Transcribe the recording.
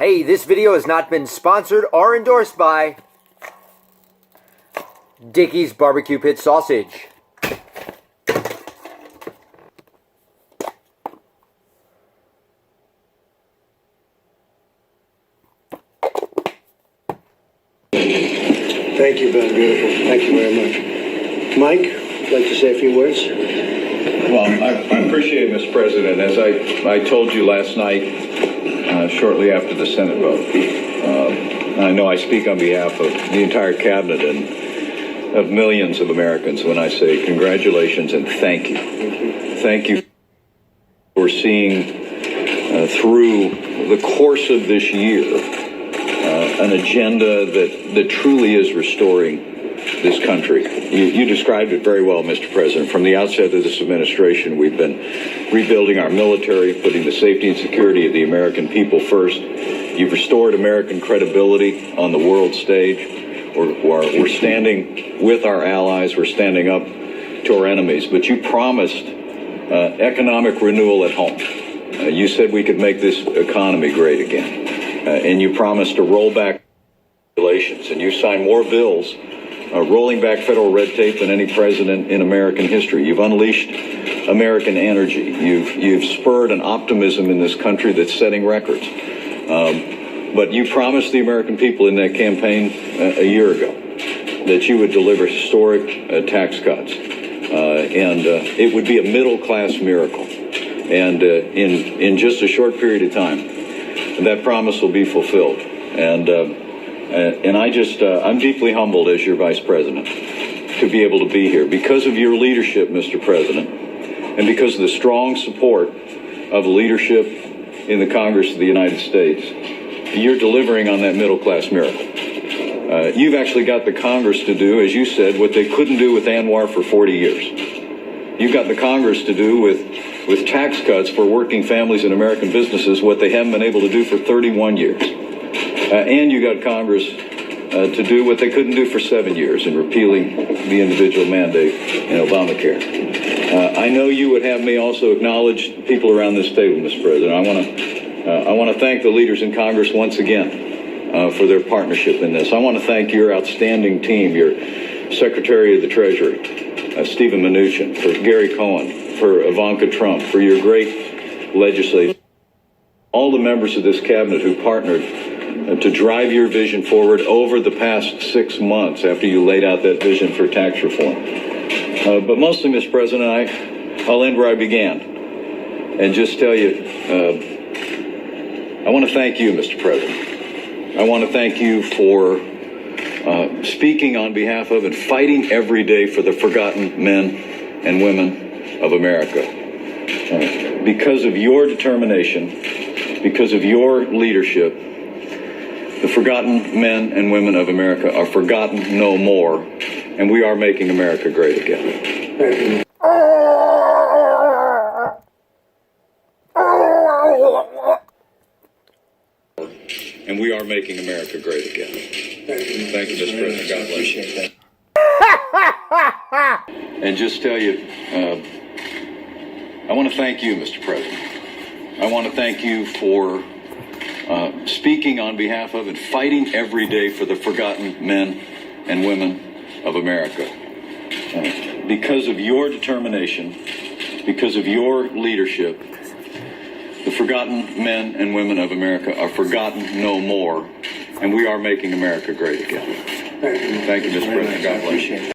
Hey, this video has not been sponsored or endorsed by Dickey's Barbecue Pit Sausage. Thank you, Ben. Beautiful. Thank you very much. Mike, would you like to say a few words? Well, I appreciate it, Mr. President. As I told you last night, shortly after the Senate vote, I know I speak on behalf of the entire cabinet and of millions of Americans when I say congratulations and thank you. Thank you for seeing through the course of this year an agenda that truly is restoring this country. You described it very well, Mr. President. From the outset of this administration, we've been rebuilding our military, putting the safety and security of the American people first. You've restored American credibility on the world stage. We're standing with our allies. We're standing up to our enemies. But you promised economic renewal at home. You said we could make this economy great again. And you promised to roll back regulations. And you signed more bills rolling back federal red tape than any president in American history. You've unleashed American energy. You've spurred an optimism in this country that's setting records. But you promised the American people in that campaign a year ago that you would deliver historic tax cuts. And it would be a middle-class miracle. And in just a short period of time, that promise will be fulfilled. And I'm deeply humbled as your vice president to be able to be here because of your leadership, Mr. President, and because of the strong support of the leadership in the Congress of the United States. You're delivering on that middle-class miracle. You've actually got the Congress to do, as you said, what they couldn't do with Anwar for 40 years. You've got the Congress to do with tax cuts for working families and American businesses what they haven't been able to do for 31 years. And you got Congress to do what they couldn't do for 7 years in repealing the individual mandate in Obamacare. I know you would have me also acknowledge people around this table, Mr. President. I want to thank the leaders in Congress once again for their partnership in this. I want to thank your outstanding team, your Secretary of the Treasury, Stephen Mnuchin, for Gary Cohen, for Ivanka Trump, for your great legislation. All the members of this cabinet who partnered to drive your vision forward over the past 6 months after you laid out that vision for tax reform. But mostly, Mr. President, I'll end where I began and just tell you, I want to thank you, Mr. President. I want to thank you for speaking on behalf of and fighting every day for the forgotten men and women of America. Because of your determination, because of your leadership, the forgotten men and women of America are forgotten no more, and we are making America great again. And we are making America great again. Thank you, Mr. President. God bless you. And just tell you, I want to thank you, Mr. President. I want to thank you for speaking on behalf of and fighting every day for the forgotten men and women of America. Because of your determination, because of your leadership, the forgotten men and women of America are forgotten no more, and we are making America great again. Thank you, Mr. President. God bless you.